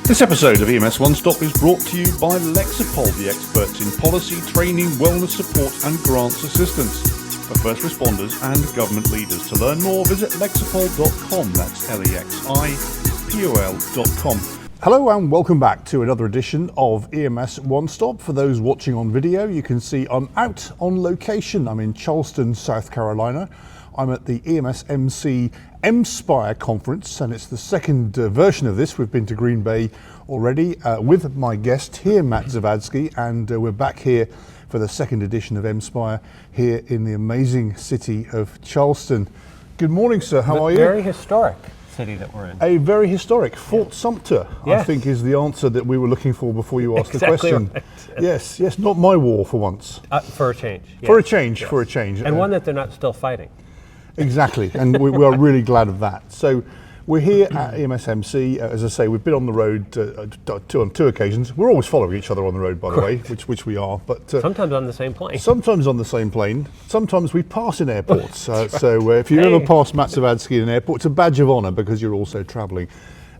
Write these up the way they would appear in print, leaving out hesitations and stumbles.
This episode of EMS One Stop is brought to you by Lexipol, the experts in policy, training, wellness support and grants assistance for first responders and government leaders. To learn more, visit lexipol.com. That's lexipol.com. Hello and welcome back to another edition of EMS One Stop. For those watching on video, you can see I'm out on location. I'm in Charleston, South Carolina. I'm at the EMSpire Conference, and it's the second version of this. We've been to Green Bay already with my guest here, Matt Zavadsky, and we're back here for the second edition of EMSpire here in the amazing city of Charleston. Good morning, sir. How are you? Very historic city that we're in. A very historic. Fort Sumter, yes. I think, is the answer that we were looking for before you asked Exactly the question. Right. Yes, not my war for once. For a change. Yes. For a change, Yes. for a change. And one that they're not still fighting. Exactly, and we are really glad of that. So we're here at EMSMC. As I say, we've been on the road on two occasions. We're always following each other on the road, by the way, which we are. But sometimes on the same plane. Sometimes on the same plane. Sometimes we pass in airports. So if you ever pass Matt Zavadsky in an airport, it's a badge of honour because you're also travelling.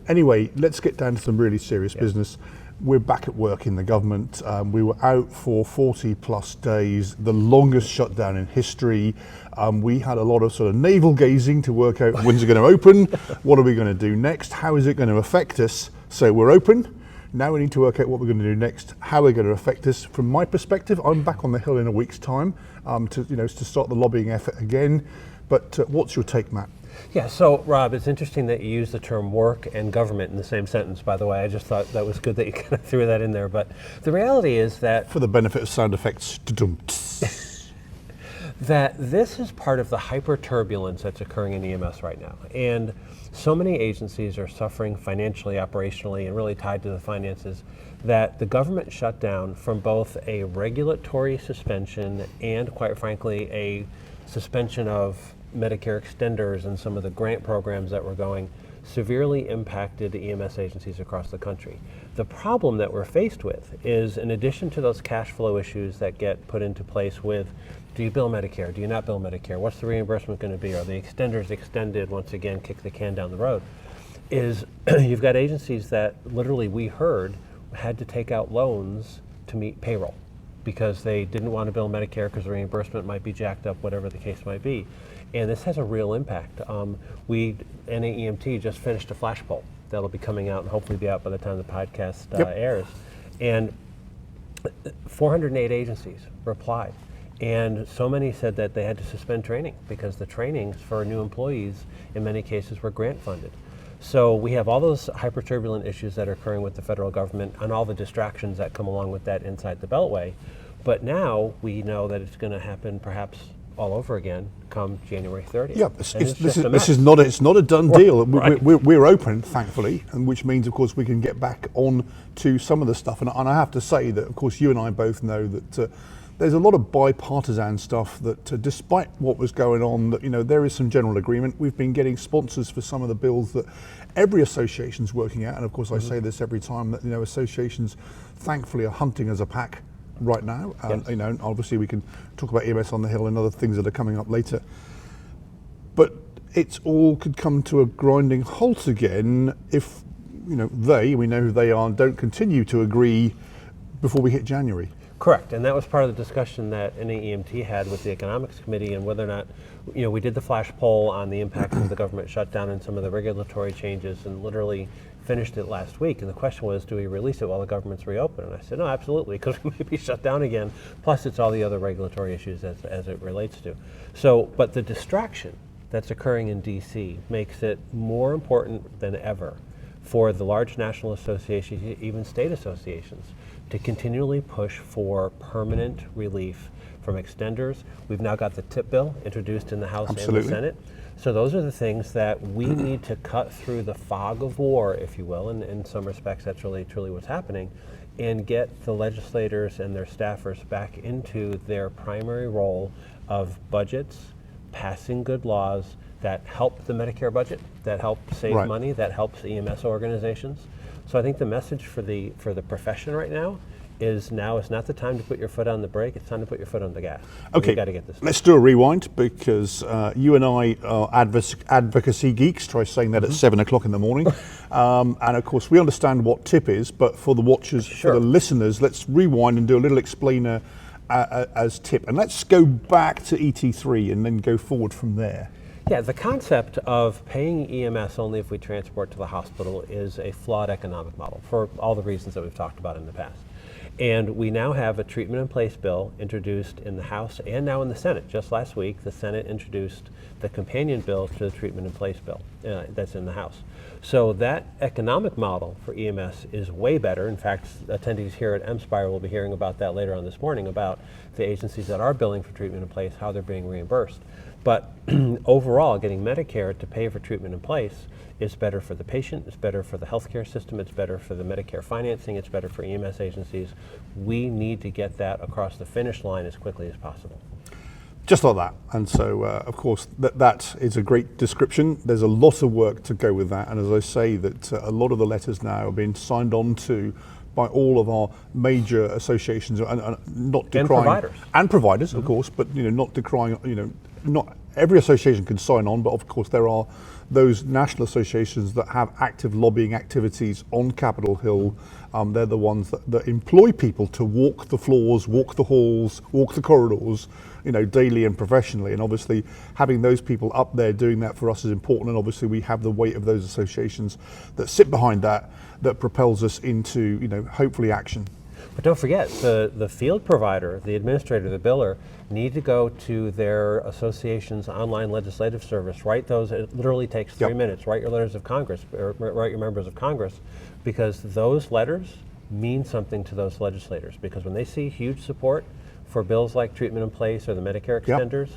Anyway, let's get down to some really serious business. We're back at work in the government. We were out for 40 plus days, the longest shutdown in history. We had a lot of sort of navel gazing to work out when's it going to open, what are we going to do next, how is it going to affect us. So we're open. Now we need to work out what we're going to do next, how we're going to affect us. From my perspective, I'm back on the Hill in a week's time to start the lobbying effort again. But what's your take, Matt? Yeah, so Rob, it's interesting that you use the term work and government in the same sentence, by the way. I just thought that was good that you kind of threw that in there. But the reality is that... For the benefit of sound effects, that this is part of the hyper-turbulence that's occurring in EMS right now. And so many agencies are suffering financially, operationally, and really tied to the finances, that the government shut down from both a regulatory suspension and, quite frankly, a suspension of Medicare extenders and some of the grant programs that were going severely impacted EMS agencies across the country. The problem that we're faced with is, in addition to those cash flow issues that get put into place with, do you bill Medicare? Do you not bill Medicare? What's the reimbursement going to be? Are the extenders extended? Once again, kick the can down the road. Is you've got agencies that literally, we heard, had to take out loans to meet payroll because they didn't want to bill Medicare because the reimbursement might be jacked up, whatever the case might be. And this has a real impact. NAEMT just finished a flash poll that'll be coming out and hopefully be out by the time the podcast airs. And 408 agencies replied. And so many said that they had to suspend training because the trainings for new employees in many cases were grant funded. So we have all those hyper-turbulent issues that are occurring with the federal government and all the distractions that come along with that inside the Beltway. But now we know that it's going to happen perhaps all over again come January 30th. Yeah, it's not a done deal. Right. We're open, thankfully, and which means, of course, we can get back on to some of the stuff. And I have to say that, of course, you and I both know that there's a lot of bipartisan stuff that, despite what was going on, that there is some general agreement. We've been getting sponsors for some of the bills that every association's working at, and of course, I say this every time that associations, thankfully, are hunting as a pack right now. And obviously we can talk about EMS on the Hill and other things that are coming up later. But it all could come to a grinding halt again if we know who they are, and don't continue to agree before we hit January. Correct, and that was part of the discussion that NAEMT had with the Economics Committee and whether or not, we did the flash poll on the impact of the government shutdown and some of the regulatory changes and literally finished it last week. And the question was, do we release it while the government's reopened? And I said, no, absolutely, because we may be shut down again. Plus, it's all the other regulatory issues as it relates to. So, but the distraction that's occurring in DC makes it more important than ever for the large national associations, even state associations, to continually push for permanent relief from extenders. We've now got the TIP bill introduced in the House and the Senate. So those are the things that we need to cut through the fog of war, if you will, and in some respects that's really truly what's happening, and get the legislators and their staffers back into their primary role of budgets, passing good laws that help the Medicare budget, that help save money, that helps EMS organizations. So I think the message for the profession right now is now is not the time to put your foot on the brake, it's time to put your foot on the gas. Okay, We've got to get this done. let's do a rewind, because you and I are advocacy geeks. Try saying that at 7 o'clock in the morning. And of course, we understand what TIP is, but for the watchers, Sure. for the listeners, let's rewind and do a little explainer as TIP. And let's go back to ET3 and then go forward from there. Yeah, the concept of paying EMS only if we transport to the hospital is a flawed economic model for all the reasons that we've talked about in the past. And we now have a treatment in place bill introduced in the House and now in the Senate. Just last week, the Senate introduced the companion bill to the treatment in place bill that's in the House. So that economic model for EMS is way better. In fact, attendees here at EMSpire will be hearing about that later on this morning, about the agencies that are billing for treatment in place, how they're being reimbursed. But overall, getting Medicare to pay for treatment in place is better for the patient, it's better for the healthcare system, it's better for the Medicare financing, it's better for EMS agencies. We need to get that across the finish line as quickly as possible. Just like that. And so, of course, that is a great description. There's a lot of work to go with that. And as I say, that a lot of the letters now are being signed on to by all of our major associations, and not decrying, and providers. And providers, of course, but not decrying, not every association can sign on, but of course there are those national associations that have active lobbying activities on Capitol Hill. They're the ones that employ people to walk the floors, walk the halls, walk the corridors, daily and professionally. And obviously having those people up there doing that for us is important. And obviously we have the weight of those associations that sit behind that propels us into, hopefully action. But don't forget, the field provider, the administrator, the biller, need to go to their association's online legislative service, write those. It literally takes 3 minutes. Write your letters of Congress, or write your members of Congress, because those letters mean something to those legislators. Because when they see huge support for bills like treatment in place or the Medicare extenders,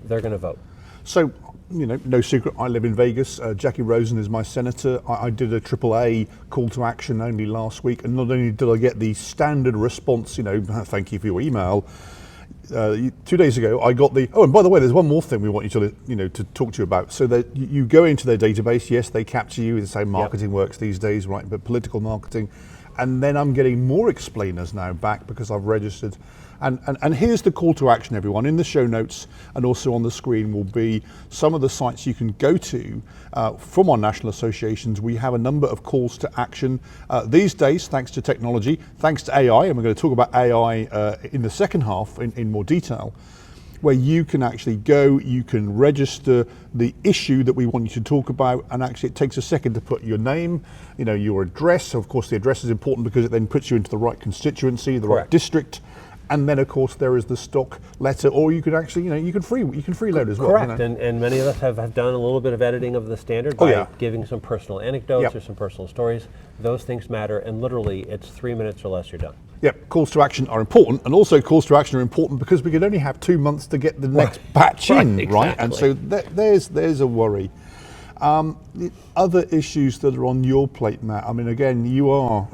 they're going to vote. So, no secret, I live in Vegas. Jackie Rosen is my senator. I did a AAA call to action only last week, and not only did I get the standard response, thank you for your email. 2 days ago, I got the, and by the way, there's one more thing we want you to talk to you about. So that you go into their database, yes, they capture you, it's how marketing works these days, right? But political marketing. And then I'm getting more explainers now back because I've registered. And here's the call to action, everyone. In the show notes and also on the screen will be some of the sites you can go to from our national associations. We have a number of calls to action these days, thanks to technology, thanks to AI, and we're going to talk about AI in the second half in more detail, where you can actually go, you can register the issue that we want you to talk about, and actually it takes a second to put your name, your address. Of course, the address is important because it then puts you into the right constituency, the right district. And then, of course, there is the stock letter, or you could actually, you can freeload as well. Correct, and many of us have done a little bit of editing of the standard by giving some personal anecdotes or some personal stories. Those things matter, and literally, it's 3 minutes or less, you're done. Yep, calls to action are important, and also calls to action are important because we could only have 2 months to get the next batch in, exactly. right? And so there's a worry. The other issues that are on your plate, Matt, I mean, again, you are,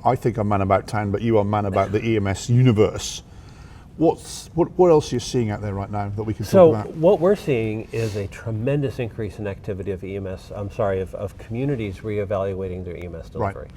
I think I'm man about town, but you are man about the EMS universe. What else are you seeing out there right now that we can talk about? So what we're seeing is a tremendous increase in activity of of communities reevaluating their EMS delivery.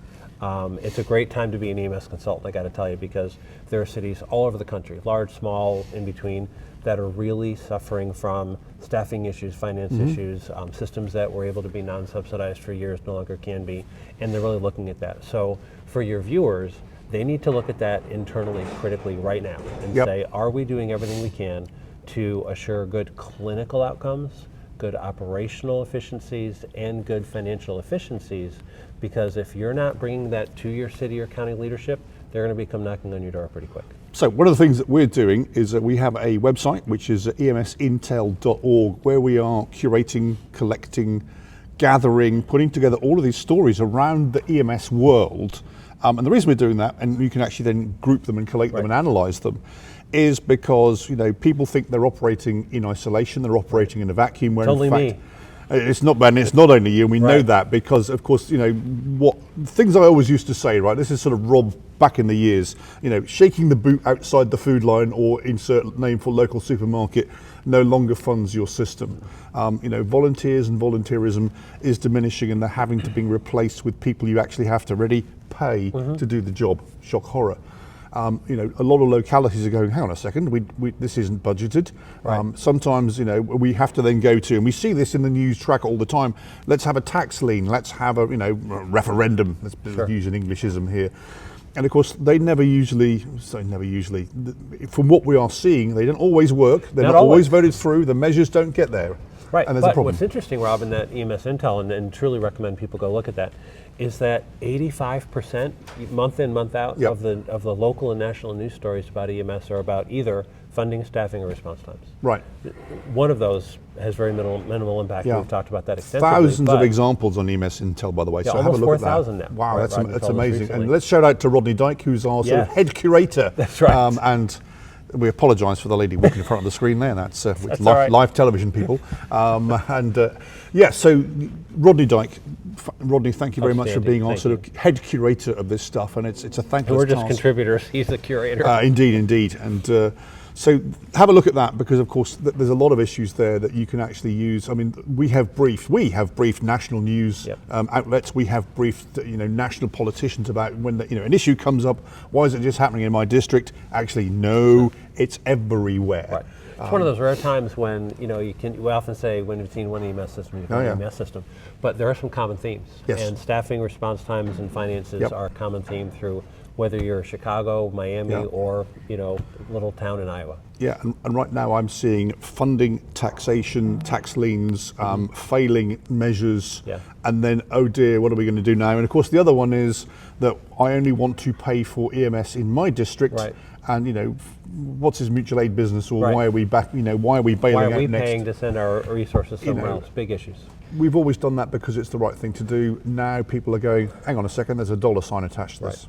Right. It's a great time to be an EMS consultant, I got to tell you, because there are cities all over the country, large, small, in between, that are really suffering from staffing issues, finance issues, systems that were able to be non-subsidized for years no longer can be, and they're really looking at that. So for your viewers, they need to look at that internally, critically right now, and say, are we doing everything we can to assure good clinical outcomes, good operational efficiencies, and good financial efficiencies? Because if you're not bringing that to your city or county leadership, they're going to become knocking on your door pretty quick. So one of the things that we're doing is that we have a website, which is emsintel.org, where we are curating, collecting, gathering, putting together all of these stories around the EMS world. And the reason we're doing that, and you can actually then group them and collate them and analyze them, is because people think they're operating in isolation, they're operating in a vacuum, where it's in only fact, me. It's not, and it's not only you, and we know that because, of course, what things I always used to say, right? This is sort of Rob back in the years, shaking the boot outside the food line or insert name for local supermarket no longer funds your system. Volunteers and volunteerism is diminishing, and they're having to be replaced with people you actually have to really pay to do the job. Shock horror. A lot of localities are going, hang on a second, this isn't budgeted. Right. Sometimes, we have to then go to, and we see this in the news track all the time, let's have a tax lien, let's have a, referendum, let's use an Englishism here. And of course, they never usually, from what we are seeing, they don't always work, they're not always voted through, the measures don't get there. Right, and there's a problem. What's interesting, Rob, in that EMS Intel, and truly recommend people go look at that, is that 85% month in, month out of the local and national news stories about EMS are about either funding, staffing, or response times. Right. One of those has very minimal impact. We've talked about that extensively. Thousands of examples on EMS Intel, by the way. Yeah, so almost have a look at 4,000 that. now. Wow, Right, that's Rob, amazing. recently. And let's shout out to Rodney Dyke, who's our sort of head curator. That's right. And we apologise for the lady walking in front of the screen there. That's live television, people. So Rodney Dyke, Rodney, thank you very much for being our sort of head curator of this stuff, and it's a thankless We're just task. Contributors. He's the curator. Indeed. And so have a look at that, because of course there's a lot of issues there that you can actually use. I mean, we have briefed national news outlets. We have briefed national politicians about when an issue comes up. Why is it just happening in my district? Actually, no, it's everywhere. Right. It's one of those rare times when we often say when you've seen one EMS system, you've got an EMS system, but there are some common themes. Yes. And staffing, response times, and finances are a common theme through whether you're Chicago, Miami, or little town in Iowa. Yeah, and right now I'm seeing funding, taxation, tax liens, failing measures, and then, oh dear, what are we going to do now? And of course the other one is that I only want to pay for EMS in my district, and what's his mutual aid business, or why are we back? Why are we bailing out next? Why are we paying to send our resources somewhere else? Big issues. We've always done that because it's the right thing to do. Now people are going, hang on a second, there's a dollar sign attached to this.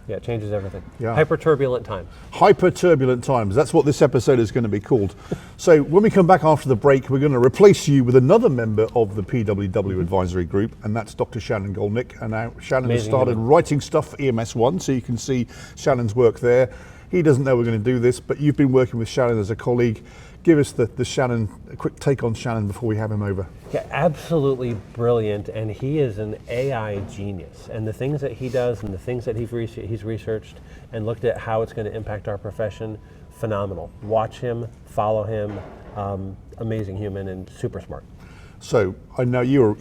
Yeah, it changes everything. Yeah. Hyper-turbulent times. Hyper-turbulent times. That's what this episode is going to be called. So when we come back after the break, we're going to replace you with another member of the PWW advisory group, and that's Dr. Shannon Gollnick. And now Shannon has started writing stuff for EMS One, so you can see Shannon's work there. He doesn't know we're going to do this, but you've been working with Shannon as a colleague. Give us the Shannon, a quick take on Shannon before we have him over. Yeah, absolutely brilliant, and he is an AI genius. And the things that he does and the things that he's researched and looked at how it's going to impact our profession, phenomenal. Watch him, follow him, amazing human and super smart. So I know you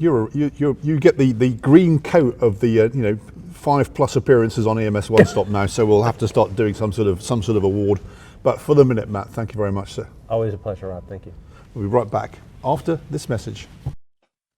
get the green coat of the 5+ appearances on EMS One Stop now. So we'll have to start doing some sort of award. But for the minute, Matt, thank you very much, sir. Always a pleasure, Rob. Thank you. We'll be right back after this message.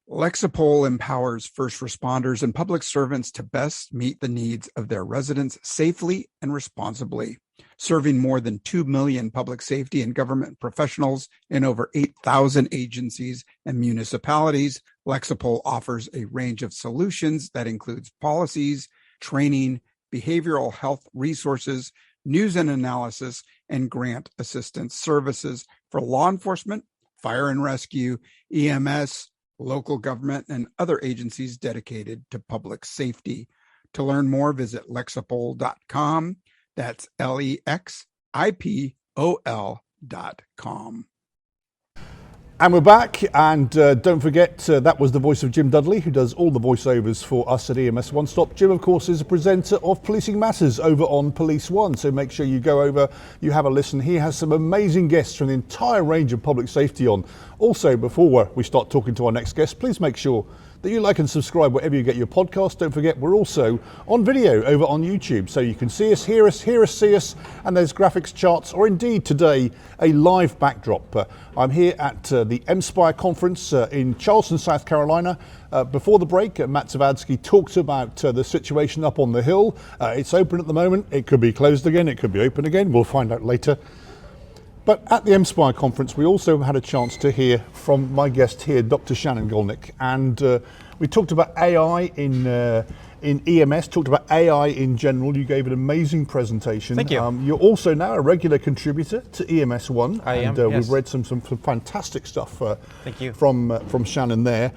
Lexipol empowers first responders and public servants to best meet the needs of their residents safely and responsibly. Serving more than 2 million public safety and government professionals in over 8,000 agencies and municipalities, Lexipol offers a range of solutions that includes policies, training, behavioral health resources, news and analysis, and grant assistance services for law enforcement, fire and rescue, EMS, local government, and other agencies dedicated to public safety. To learn more, visit lexipol.com. That's LEXIPOL.com. And we're back, and don't forget, that was the voice of Jim Dudley, who does all the voiceovers for us at EMS One Stop. Jim, of course, is a presenter of Policing Matters over on Police One, so make sure you go over, you have a listen. He has some amazing guests from the entire range of public safety on. Also, before we start talking to our next guest, please make sure that you like and subscribe wherever you get your podcast. Don't forget, we're also on video over on YouTube, so you can see us, hear us, see us, and there's graphics, charts, or indeed today, a live backdrop. I'm here at the EMSpire Conference in Charleston, South Carolina. Before the break, Matt Zavadsky talked about the situation up on the hill. It's open at the moment. It could be closed again. It could be open again. We'll find out later. But at the EMSpire Conference, we also had a chance to hear from my guest here, Dr. Shannon Gollnick, and we talked about AI in EMS, talked about AI in general. You gave an amazing presentation. Thank you. You're also now a regular contributor to EMS One. I am, and yes. We've read some fantastic stuff Thank you. From Shannon there.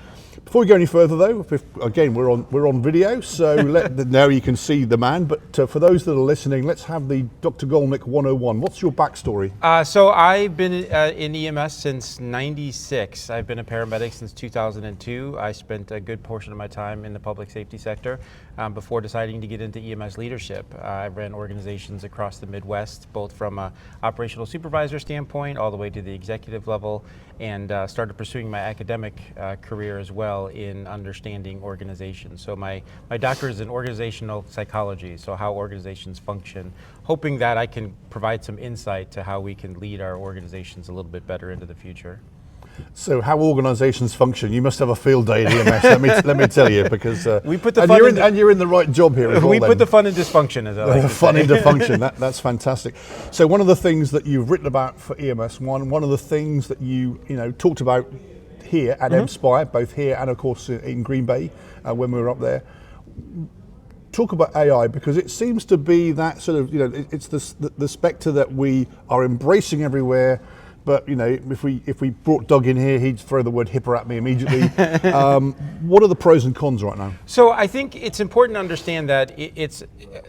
Before we go any further, though, again we're on video, so now you can see the man. But for those that are listening, let's have the Dr. Gollnick 101. What's your backstory? So I've been in EMS since '96. I've been a paramedic since 2002. I spent a good portion of my time in the public safety sector. before deciding to get into EMS leadership. I ran organizations across the Midwest, both from an operational supervisor standpoint all the way to the executive level, and started pursuing my academic career as well in understanding organizations. So my doctorate is in organizational psychology, so how organizations function, hoping that I can provide some insight to how we can lead our organizations a little bit better into the future. So how organisations function, you must have a field day at EMS, let me tell you, because we put the and, fun you're in and you're in the right job here as well. We then. put the fun in dysfunction, as I like to fun say. into function, that's fantastic. So one of the things that you've written about for EMS one of the things that you talked about here at EMSpire, both here and of course in Green Bay when we were up there, talk about AI, because it seems to be that sort of, it's the spectre that we are embracing everywhere. But if we brought Doug in here, he'd throw the word HIPAA at me immediately. What are the pros and cons right now? So I think it's important to understand that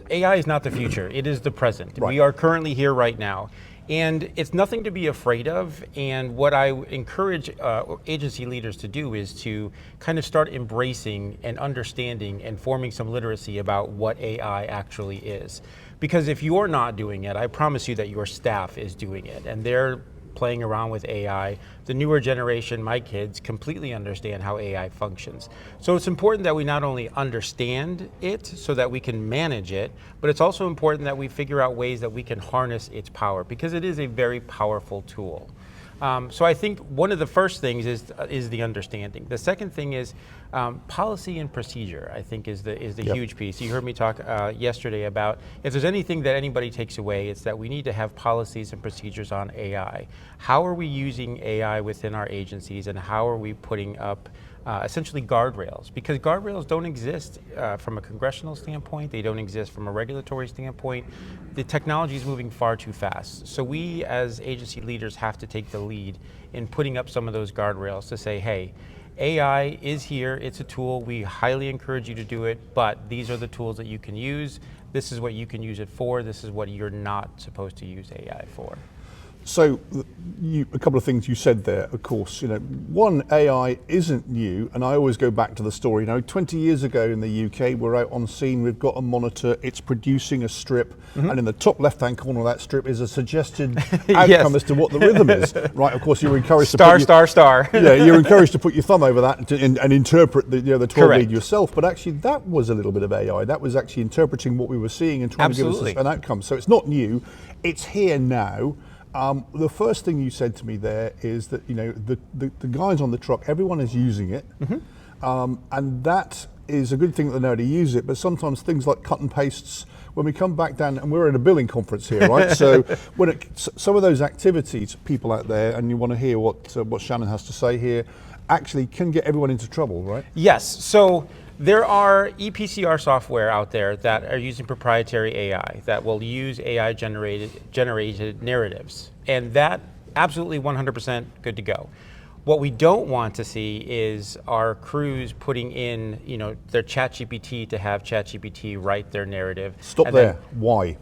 AI is not the future; it is the present. Right. We are currently here right now, and it's nothing to be afraid of. And what I encourage agency leaders to do is to kind of start embracing and understanding and forming some literacy about what AI actually is. Because if you're not doing it, I promise you that your staff is doing it, and they're playing around with AI. The newer generation, my kids, completely understand how AI functions. So it's important that we not only understand it so that we can manage it, but it's also important that we figure out ways that we can harness its power, because it is a very powerful tool. So I think one of the first things is the understanding. The second thing is policy and procedure, I think is the Yep. huge piece. You heard me talk yesterday about, if there's anything that anybody takes away, it's that we need to have policies and procedures on AI. How are we using AI within our agencies, and how are we putting up essentially guardrails? Because guardrails don't exist from a congressional standpoint, they don't exist from a regulatory standpoint. The technology is moving far too fast. So we as agency leaders have to take the lead in putting up some of those guardrails to say, hey, AI is here, it's a tool, we highly encourage you to do it, but these are the tools that you can use, this is what you can use it for, this is what you're not supposed to use AI for. So a couple of things you said there, of course, one, AI isn't new, and I always go back to the story, 20 years ago in the UK, we're out on scene, we've got a monitor, it's producing a strip, and in the top left-hand corner of that strip is a suggested outcome as to what the rhythm is, right? Of course, you're encouraged star. Yeah, you're encouraged to put your thumb over that and interpret the 12 Correct. lead yourself, but actually that was a little bit of AI. That was actually interpreting what we were seeing and trying Absolutely. to give us an outcome. So it's not new, it's here now. The first thing you said to me there is that the guys on the truck, everyone is using it, and that is a good thing that they know how to use it. But sometimes things like cut and pastes, when we come back down, and we're at a billing conference here, right? So when some of those activities, people out there, and you want to hear what Shannon has to say here, actually can get everyone into trouble, right? Yes. So there are EPCR software out there that are using proprietary AI that will use AI generated narratives, and that absolutely 100% good to go. What we don't want to see is our crews putting in, their ChatGPT to have ChatGPT write their narrative. Stop there. Why?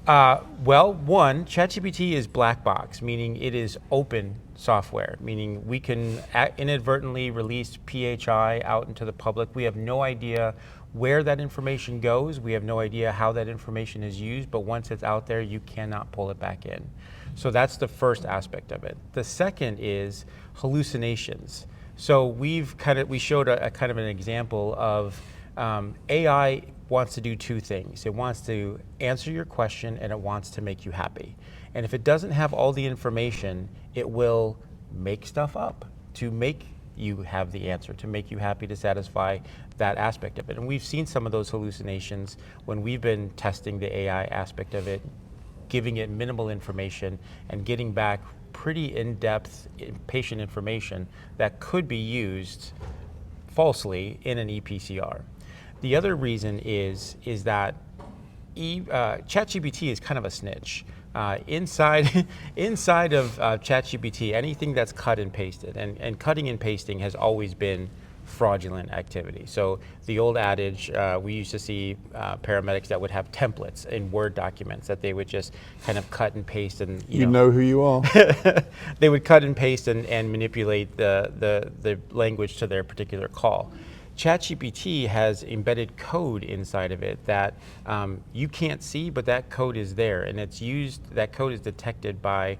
Well, one, ChatGPT is black box, meaning it is open software, meaning we can inadvertently release PHI out into the public. We have no idea where that information goes. We have no idea how that information is used, but once it's out there, you cannot pull it back in. So that's the first aspect of it. The second is hallucinations. So we showed a kind of an example of AI wants to do two things. It wants to answer your question, and it wants to make you happy. And if it doesn't have all the information, it will make stuff up to make you have the answer, to make you happy, to satisfy that aspect of it. And we've seen some of those hallucinations when we've been testing the AI aspect of it, giving it minimal information and getting back pretty in-depth patient information that could be used falsely in an EPCR. The other reason is that ChatGPT is kind of a snitch. Inside of ChatGPT, anything that's cut and pasted, and cutting and pasting has always been fraudulent activity. So the old adage, we used to see paramedics that would have templates in Word documents that they would just kind of cut and paste, and You know who you are. they would cut and paste and manipulate the language to their particular call. ChatGPT has embedded code inside of it that you can't see, but that code is there, and it's used. That code is detected by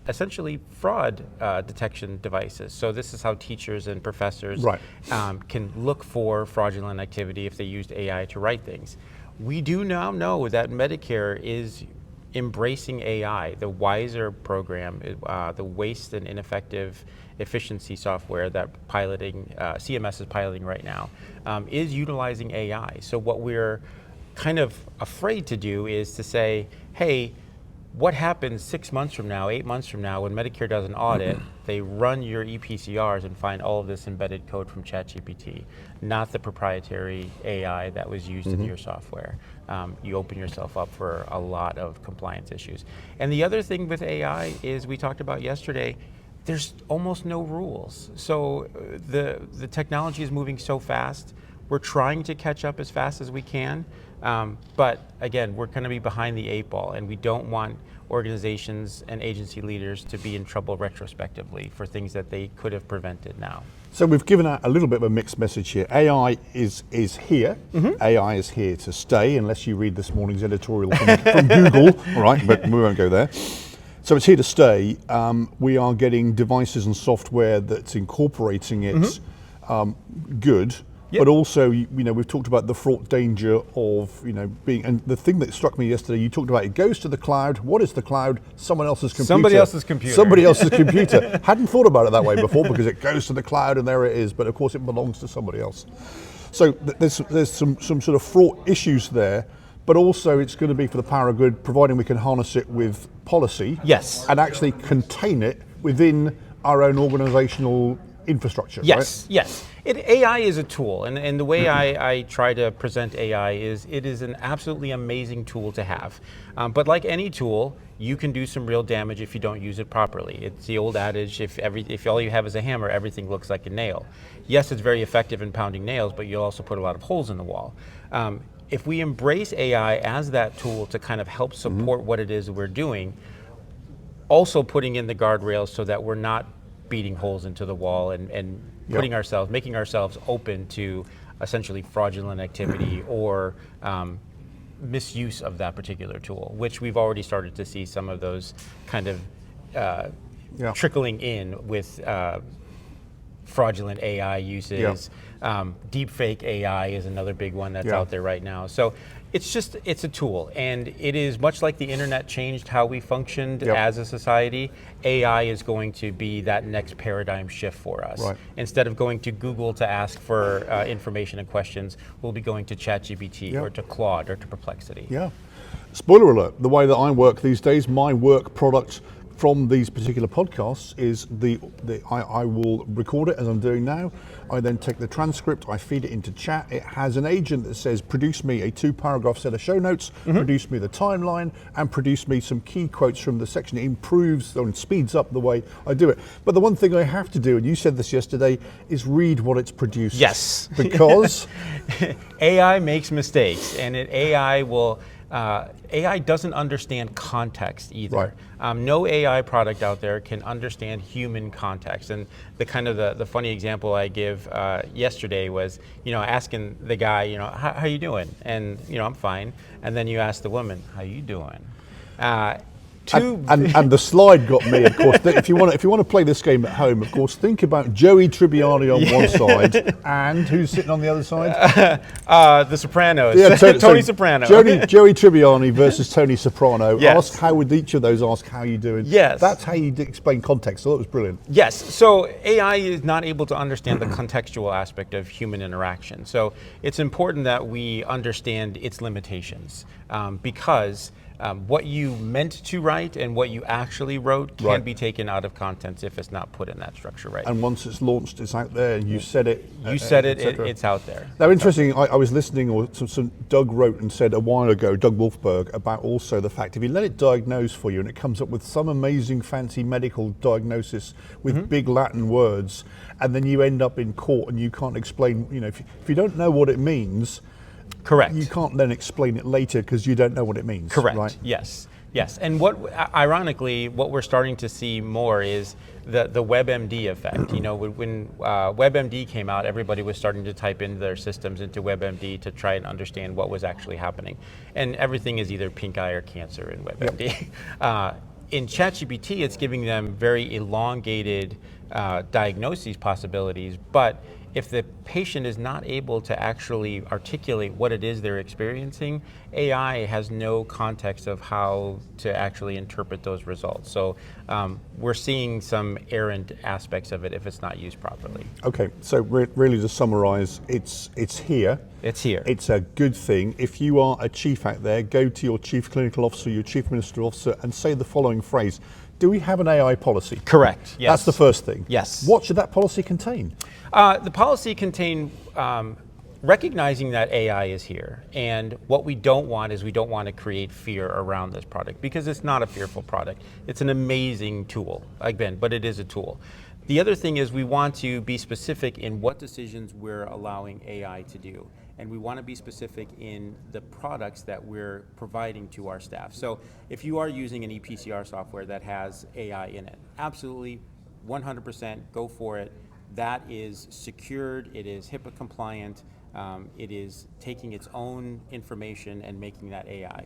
essentially fraud detection devices. So this is how teachers and professors can look for fraudulent activity if they used AI to write things. We do now know that Medicare is embracing AI. The WISER program, the waste and ineffective efficiency software that CMS is piloting right now, is utilizing AI. So what we're kind of afraid to do is to say, hey, what happens 6 months from now, 8 months from now, when Medicare does an audit, they run your EPCRs and find all of this embedded code from ChatGPT, not the proprietary AI that was used in your software. You open yourself up for a lot of compliance issues. And the other thing with AI is, we talked about yesterday, there's almost no rules. So the technology is moving so fast. We're trying to catch up as fast as we can. But again, we're going to be behind the 8 ball, and we don't want organizations and agency leaders to be in trouble retrospectively for things that they could have prevented now. So we've given out a little bit of a mixed message here. AI is here. AI is here to stay, unless you read this morning's editorial from Google, all right, but we won't go there. So it's here to stay. We are getting devices and software that's incorporating it good. But also, we've talked about the fraught danger of, being, and the thing that struck me yesterday, you talked about it goes to the cloud. What is the cloud? Someone else's computer. Somebody else's computer. Somebody else's computer. Hadn't thought about it that way before, because it goes to the cloud and there it is, but of course it belongs to somebody else. So there's some sort of fraught issues there, but also it's going to be for the power of good, providing we can harness it with policy. Yes. And actually contain it within our own organizational infrastructure. Yes, right? yes. AI is a tool, and the way I try to present AI is, it is an absolutely amazing tool to have. But like any tool, you can do some real damage if you don't use it properly. It's the old adage, if all you have is a hammer, everything looks like a nail. Yes, it's very effective in pounding nails, but you'll also put a lot of holes in the wall. If we embrace AI as that tool to kind of help support what it is we're doing, also putting in the guardrails so that we're not beating holes into the wall and making ourselves open to essentially fraudulent activity or misuse of that particular tool, which we've already started to see some of those kind of trickling in with fraudulent AI uses. Deep fake AI is another big one that's out there right now. So it's a tool, and it is much like the internet changed how we functioned as a society. AI is going to be that next paradigm shift for us. Right. Instead of going to Google to ask for information and questions, we'll be going to ChatGPT or to Claude or to Perplexity. Yeah. Spoiler alert, the way that I work these days, my work product from these particular podcasts is I will record it as I'm doing now. I then take the transcript, I feed it into chat. It has an agent that says, produce me a 2-paragraph set of show notes, produce me the timeline, and produce me some key quotes from the section. It improves and speeds up the way I do it. But the one thing I have to do, and you said this yesterday, is read what it's produced. Yes. Because AI makes mistakes, and AI doesn't understand context either. Right. No AI product out there can understand human context. And the funny example I give yesterday was, asking the guy, how you doing? And I'm fine. And then you ask the woman, how you doing? And the slide got me, of course. If you want to play this game at home, of course, think about Joey Tribbiani on one side, and who's sitting on the other side? The Sopranos. Yeah, Tony Soprano. Joey Tribbiani versus Tony Soprano. Yes. How would each of those ask how you doing? Yes. That's how you explain context. So that was brilliant. Yes. So AI is not able to understand the contextual aspect of human interaction. So it's important that we understand its limitations, because what you meant to write and what you actually wrote can be taken out of context if it's not put in that structure right. And once it's launched, it's out there, and you said it. It's out there. Now, interesting, I was listening, or some Doug wrote and said a while ago, Doug Wolfberg, about also the fact if you let it diagnose for you and it comes up with some amazing fancy medical diagnosis with big Latin words, and then you end up in court and you can't explain, if you don't know what it means, correct, you can't then explain it later because you don't know what it means. Correct. Right? Yes. Yes, and ironically, what we're starting to see more is the WebMD effect. You know, when WebMD came out, everybody was starting to type in their systems into WebMD to try and understand what was actually happening. And everything is either pink eye or cancer in WebMD. Yep. In ChatGPT, it's giving them very elongated diagnoses possibilities, but if the patient is not able to actually articulate what it is they're experiencing, AI has no context of how to actually interpret those results. So we're seeing some errant aspects of it if it's not used properly. Okay, so really to summarize, it's here. It's here. It's a good thing. If you are a chief out there, go to your chief clinical officer, your chief administrative officer, and say the following phrase: do we have an AI policy? Correct. Yes. That's the first thing. Yes. What should that policy contain? The policy contain recognizing that AI is here, and what we don't want is we don't want to create fear around this product, because it's not a fearful product. It's an amazing tool, again, but it is a tool. The other thing is we want to be specific in what decisions we're allowing AI to do, and we want to be specific in the products that we're providing to our staff. So if you are using an EPCR software that has AI in it, absolutely 100% go for it. That is secured, it is HIPAA compliant, it is taking its own information and making that AI.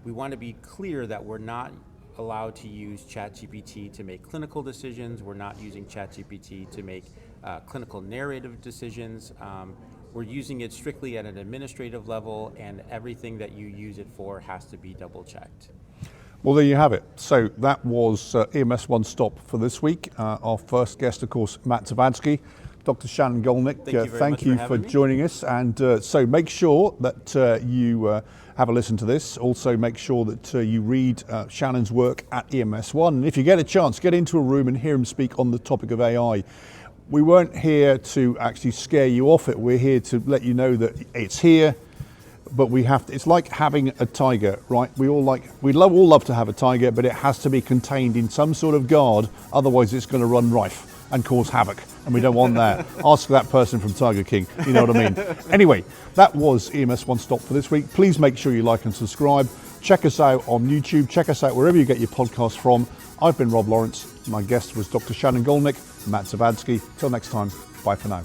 We want to be clear that we're not allowed to use ChatGPT to make clinical decisions. We're not using ChatGPT to make clinical narrative decisions. We're using it strictly at an administrative level, and everything that you use it for has to be double checked. Well, there you have it. So that was EMS One Stop for this week. Our first guest, of course, Matt Zavadsky. Dr. Shannon Gollnick, thank you for joining us. And so make sure that you have a listen to this. Also make sure that you read Shannon's work at EMS One. And if you get a chance, get into a room and hear him speak on the topic of AI. We weren't here to actually scare you off it. We're here to let you know that it's here. But we have to, it's like having a tiger, right? We all love to have a tiger, but it has to be contained in some sort of guard, otherwise it's going to run rife and cause havoc, and we don't want that. Ask that person from Tiger King, you know what I mean? Anyway, that was EMS One Stop for this week. Please make sure you like and subscribe. Check us out on YouTube, check us out wherever you get your podcasts from. I've been Rob Lawrence. My guest was Dr. Shannon Gollnick, Matt Zavadsky. Till next time, bye for now.